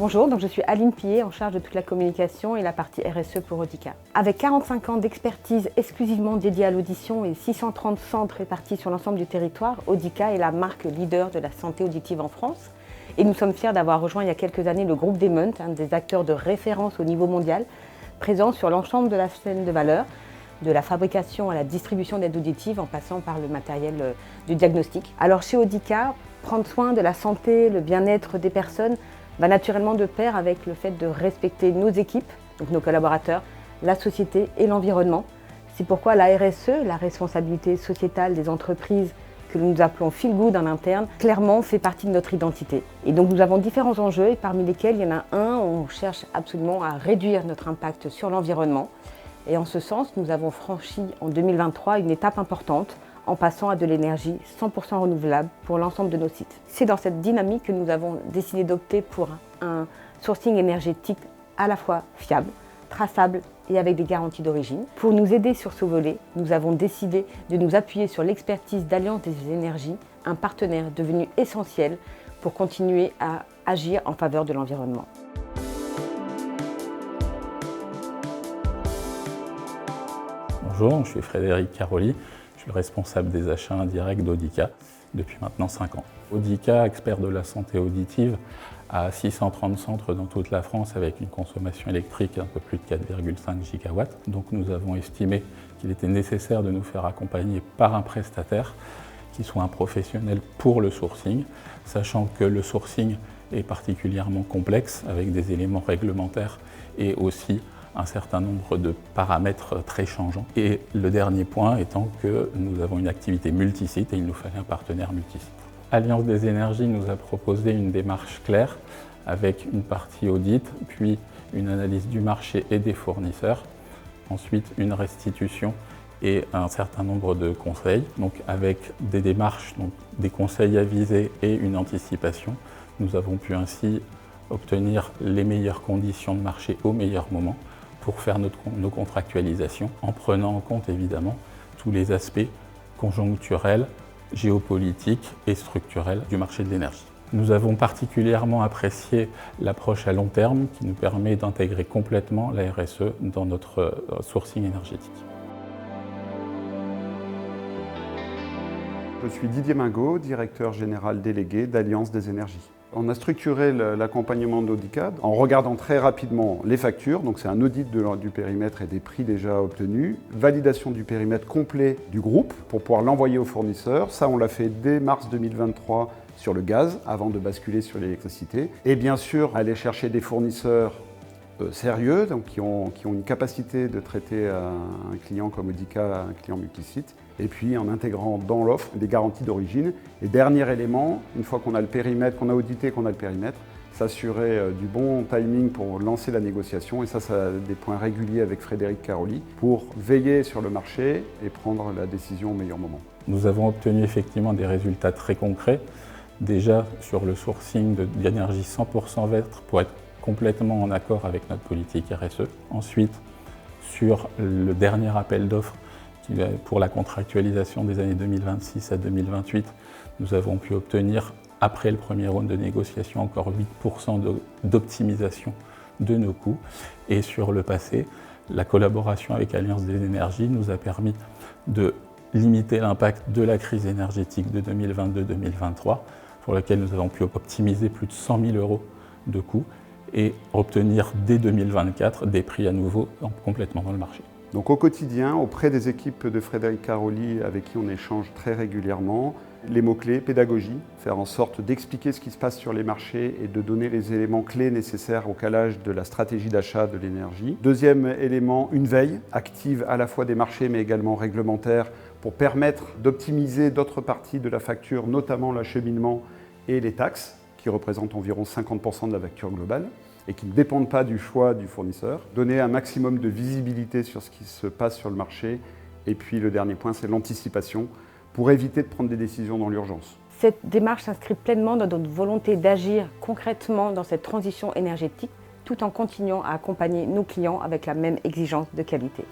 Bonjour, donc je suis Aline Pillet, en charge de toute la communication et la partie RSE pour Audica. Avec 45 ans d'expertise exclusivement dédiée à l'audition et 630 centres répartis sur l'ensemble du territoire, Audica est la marque leader de la santé auditive en France. Et nous sommes fiers d'avoir rejoint il y a quelques années le groupe Demant, un des acteurs de référence au niveau mondial, présent sur l'ensemble de la chaîne de valeur, de la fabrication à la distribution d'aides auditives en passant par le matériel du diagnostic. Alors chez Audica, prendre soin de la santé, le bien-être des personnes va naturellement de pair avec le fait de respecter nos équipes, donc nos collaborateurs, la société et l'environnement. C'est pourquoi la RSE, la responsabilité sociétale des entreprises que nous appelons Feel Good en interne, clairement fait partie de notre identité. Et donc nous avons différents enjeux et parmi lesquels il y en a un où on cherche absolument à réduire notre impact sur l'environnement. Et en ce sens, nous avons franchi en 2023 une étape importante en passant à de l'énergie 100% renouvelable pour l'ensemble de nos sites. C'est dans cette dynamique que nous avons décidé d'opter pour un sourcing énergétique à la fois fiable, traçable et avec des garanties d'origine. Pour nous aider sur ce volet, nous avons décidé de nous appuyer sur l'expertise d'Alliance des énergies, un partenaire devenu essentiel pour continuer à agir en faveur de l'environnement. Bonjour, je suis Frédéric Caroli. Je suis le responsable des achats indirects d'Audica depuis maintenant 5 ans. Audica, expert de la santé auditive, a 630 centres dans toute la France avec une consommation électrique un peu plus de 4,5 gigawatts. Donc nous avons estimé qu'il était nécessaire de nous faire accompagner par un prestataire qui soit un professionnel pour le sourcing, sachant que le sourcing est particulièrement complexe avec des éléments réglementaires et aussi un certain nombre de paramètres très changeants. Et le dernier point étant que nous avons une activité multisite et il nous fallait un partenaire multisite. Alliance des énergies nous a proposé une démarche claire avec une partie audit, puis une analyse du marché et des fournisseurs, ensuite une restitution et un certain nombre de conseils. Donc avec des démarches, donc des conseils avisés et une anticipation, nous avons pu ainsi obtenir les meilleures conditions de marché au meilleur moment pour faire nos contractualisations, en prenant en compte évidemment tous les aspects conjoncturels, géopolitiques et structurels du marché de l'énergie. Nous avons particulièrement apprécié l'approche à long terme qui nous permet d'intégrer complètement la RSE dans notre sourcing énergétique. Je suis Didier Mingot, directeur général délégué d'Alliance des énergies. On a structuré l'accompagnement d'Audica en regardant très rapidement les factures, donc c'est un audit du périmètre et des prix déjà obtenus, validation du périmètre complet du groupe pour pouvoir l'envoyer aux fournisseurs. Ça, on l'a fait dès mars 2023 sur le gaz, avant de basculer sur l'électricité. Et bien sûr, aller chercher des fournisseurs sérieux, donc qui ont une capacité de traiter un client comme Audica, un client multisite, et puis en intégrant dans l'offre des garanties d'origine. Et dernier élément, une fois qu'on a le périmètre, qu'on a audité, qu'on a le périmètre, s'assurer du bon timing pour lancer la négociation. Et ça a des points réguliers avec Frédéric Caroli pour veiller sur le marché et prendre la décision au meilleur moment. Nous avons obtenu effectivement des résultats très concrets. Déjà sur le sourcing d'énergie 100% vert pour être complètement en accord avec notre politique RSE. Ensuite, sur le dernier appel d'offres pour la contractualisation des années 2026 à 2028, nous avons pu obtenir, après le premier round de négociation, encore 8% d'optimisation de nos coûts. Et sur le passé, la collaboration avec Alliance des énergies nous a permis de limiter l'impact de la crise énergétique de 2022-2023, pour laquelle nous avons pu optimiser plus de 100 000 € de coûts et obtenir dès 2024 des prix à nouveau complètement dans le marché. Donc au quotidien, auprès des équipes de Frédéric Caroli avec qui on échange très régulièrement, les mots-clés, pédagogie, faire en sorte d'expliquer ce qui se passe sur les marchés et de donner les éléments clés nécessaires au calage de la stratégie d'achat de l'énergie. Deuxième élément, une veille active à la fois des marchés mais également réglementaire pour permettre d'optimiser d'autres parties de la facture, notamment l'acheminement et les taxes, qui représentent environ 50% de la facture globale et qui ne dépendent pas du choix du fournisseur. Donner un maximum de visibilité sur ce qui se passe sur le marché. Et puis le dernier point, c'est l'anticipation pour éviter de prendre des décisions dans l'urgence. Cette démarche s'inscrit pleinement dans notre volonté d'agir concrètement dans cette transition énergétique tout en continuant à accompagner nos clients avec la même exigence de qualité.